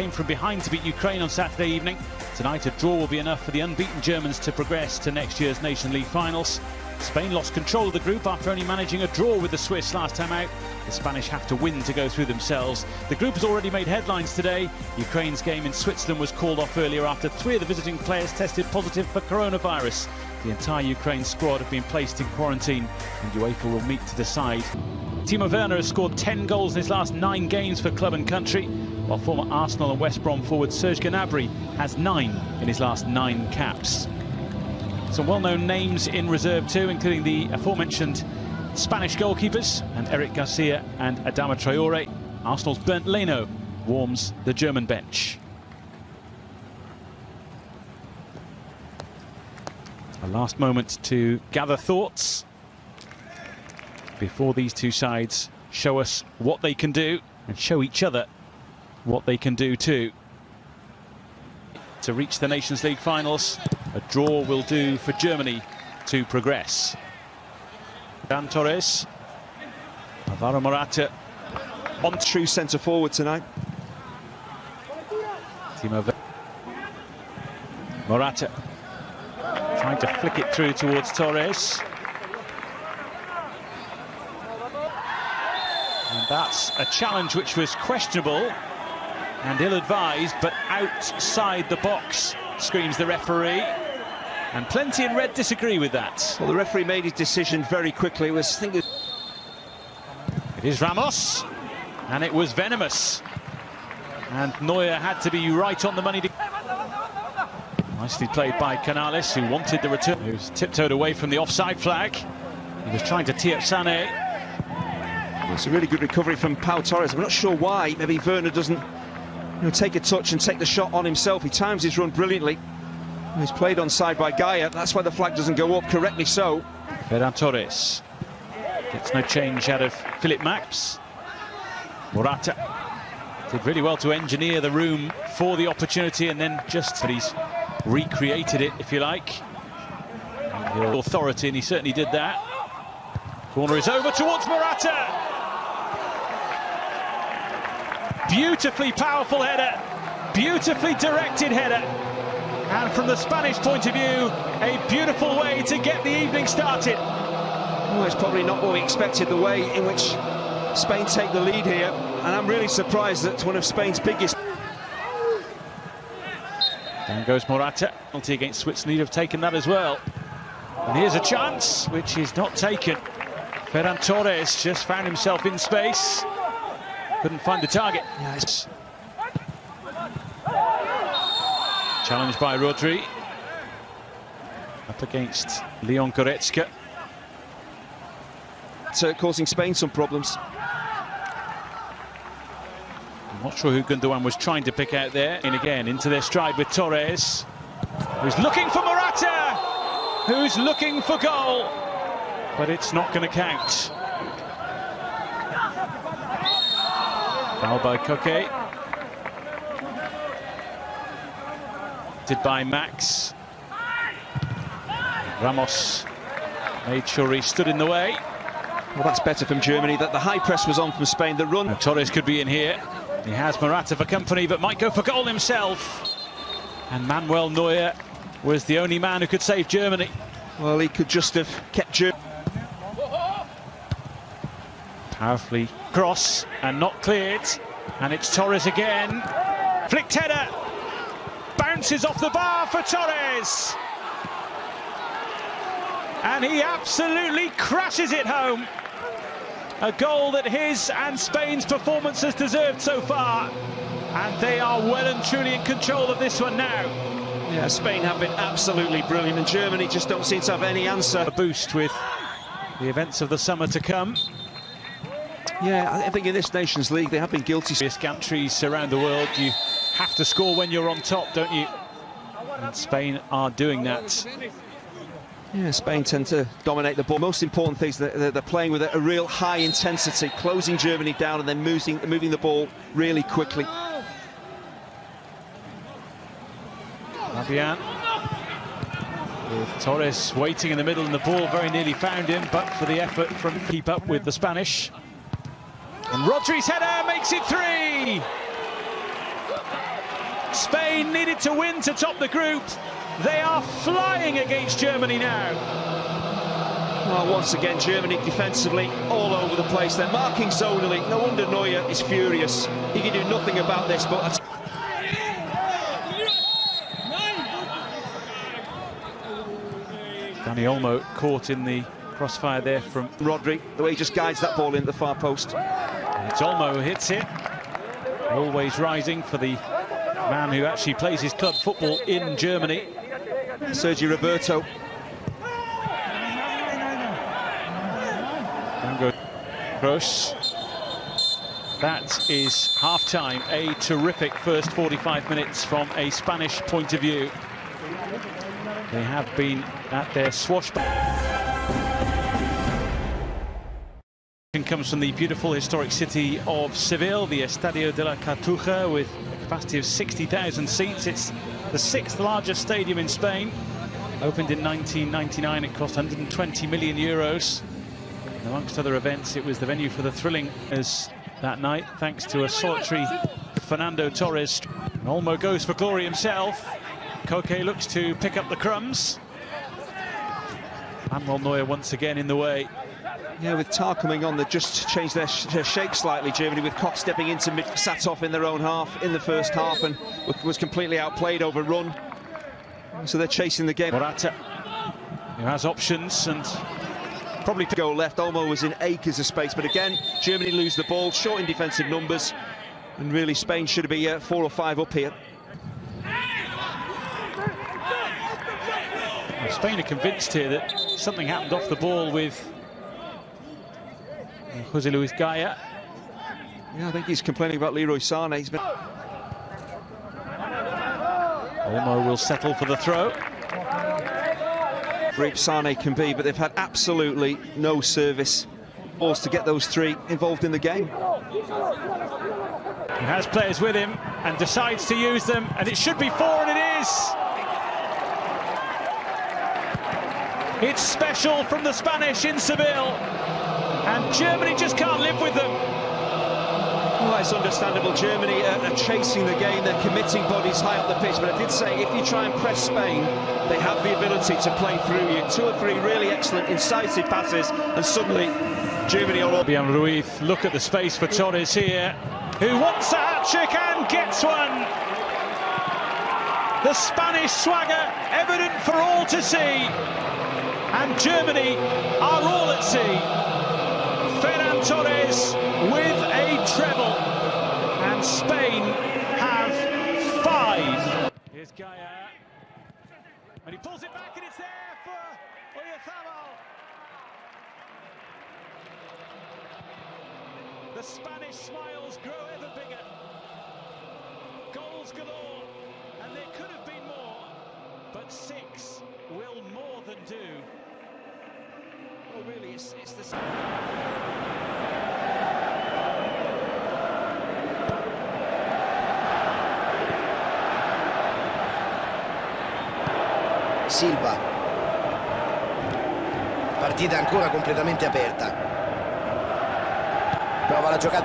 came from behind to beat Ukraine on Saturday evening. Tonight a draw will be enough for the unbeaten Germans to progress to next year's Nation League finals. Spain lost control of the group after only managing a draw with the Swiss last time out. The Spanish have to win to go through themselves. The group has already made headlines today. Ukraine's game in Switzerland was called off earlier after 3 of the visiting players tested positive for coronavirus. The entire Ukraine squad have been placed in quarantine, and UEFA will meet to decide. Timo Werner has scored 10 goals in his last 9 games for club and country, while former Arsenal and West Brom forward Serge Gnabry has 9 in his last 9 caps. Some well-known names in reserve too, including the aforementioned Spanish goalkeepers, and Eric Garcia and Adama Traore. Arsenal's Bernd Leno warms the German bench. A last moment to gather thoughts before these two sides show us what they can do and show each other what they can do too. To reach the Nations League finals, a draw will do for Germany to progress. Dan Torres, Alvaro Morata on true centre forward tonight. Timo Werner. Morata trying to flick it through towards Torres. And that's a challenge which was questionable and ill-advised, but outside the box, screams the referee. And plenty in red disagree with that. Well, the referee made his decision very quickly. It is Ramos, and it was venomous. And Neuer had to be right on the money. Nicely played by Canales, who wanted the return. He was tiptoed away from the offside flag. He was trying to tee up Sané. It's a really good recovery from Pau Torres. I'm not sure why. Maybe Werner doesn't take a touch and take the shot on himself. He times his run brilliantly. He's played onside by Gaia. That's why the flag doesn't go up, correctly so. Ferran Torres gets no change out of Philip Max. Morata did really well to engineer the room for the opportunity, and then just he's recreated it, if you like. And authority, and he certainly did that. Corner is over towards Morata. Beautifully powerful header, beautifully directed header. And from the Spanish point of view, a beautiful way to get the evening started. Well, it's probably not what we expected, the way in which Spain take the lead here. And I'm really surprised that one of Spain's biggest... Down goes Morata. Penalty against Switzerland, have taken that as well. And here's a chance, which is not taken. Ferran Torres just found himself in space. Couldn't find the target. Yes. Challenged by Rodri. Up against Leon Goretzka. It's causing Spain some problems. I'm not sure who Gundogan was trying to pick out there. And again, into their stride with Torres, who's looking for Morata, who's looking for goal. But it's not going to count. Foul by Koke. Did by Max. Ramos made sure he stood in the way. Well, that's better from Germany, that the high press was on from Spain. The run... Now, Torres could be in here. He has Morata for company, but might go for goal himself. And Manuel Neuer was the only man who could save Germany. Well, he could just have kept Germany. Powerfully cross and not cleared. And it's Torres again. Flicked header. Bounces off the bar for Torres. And he absolutely crashes it home. A goal that his and Spain's performance has deserved so far. And they are well and truly in control of this one now. Yeah, Spain have been absolutely brilliant, and Germany just don't seem to have any answer. A boost with the events of the summer to come. Yeah, I think in this Nations League they have been guilty. Countries around the world, you have to score when you're on top, don't you? And Spain are doing that. Yeah, Spain tend to dominate the ball. Most important thing is that they're playing with a real high intensity, closing Germany down and then moving the ball really quickly. Fabian with Torres waiting in the middle, and the ball very nearly found him, but for the effort from keep up with the Spanish. And Rodri's header makes it 3. Spain needed to win to top the group. They are flying against Germany now. Well, once again, Germany defensively all over the place. They're marking zonally. No wonder Neuer is furious. He can do nothing about this, but... Dani Olmo caught in the crossfire there from Rodri, the way he just guides that ball into the far post. And it's Olmo who hits it. Always rising for the man who actually plays his club football in Germany. Sergio Roberto. Down goes Kroos. That is half-time. A terrific first 45 minutes from a Spanish point of view. They have been at their swashbuckling. Comes from the beautiful historic city of Seville, the Estadio de la Cartuja, with a capacity of 60,000 seats. It's the 6th largest stadium in Spain. Opened in 1999, it cost 120 million euros. And amongst other events, it was the venue for the thrilling as that night, thanks to a solitary Fernando Torres. And Olmo goes for glory himself. Koke looks to pick up the crumbs. Manuel Neuer once again in the way. Yeah, with Tar coming on, they just changed their shape slightly, Germany, with Koch stepping into mid, sat off in their own half in the first half and was completely outplayed, overrun. So they're chasing the game. Morata, who has options and probably to go left. Olmo was in acres of space, but again, Germany lose the ball, short in defensive numbers, and really Spain should be 4 or 5 up here. Well, Spain are convinced here that something happened off the ball with Jose Luis Gaya. Yeah, I think he's complaining about Leroy Sané. He's been... Olmo will settle for the throw. Great Sané can be, but they've had absolutely no service balls to get those 3 involved in the game. He has players with him and decides to use them, and it should be 4, and it is. It's special from the Spanish in Seville, and Germany just can't live with them. Well, it's understandable. Germany are chasing the game. They're committing bodies high up the pitch. But I did say, if you try and press Spain, they have the ability to play through you. 2 or 3 really excellent, incisive passes, and suddenly Germany are all... Fabian Ruiz, look at the space for Torres here, who wants a hat-trick and gets one. The Spanish swagger evident for all to see. And Germany are all at sea. Ferran Torres with a treble, and Spain have 5. Here's Gaya, and he pulls it back, and it's there for Oyarzabal. The Spanish smiles grow ever bigger. Goals galore, and there could have been more, but 6 will more than do. Oh, really, it's the... Silva, partita ancora completamente aperta, prova la giocata.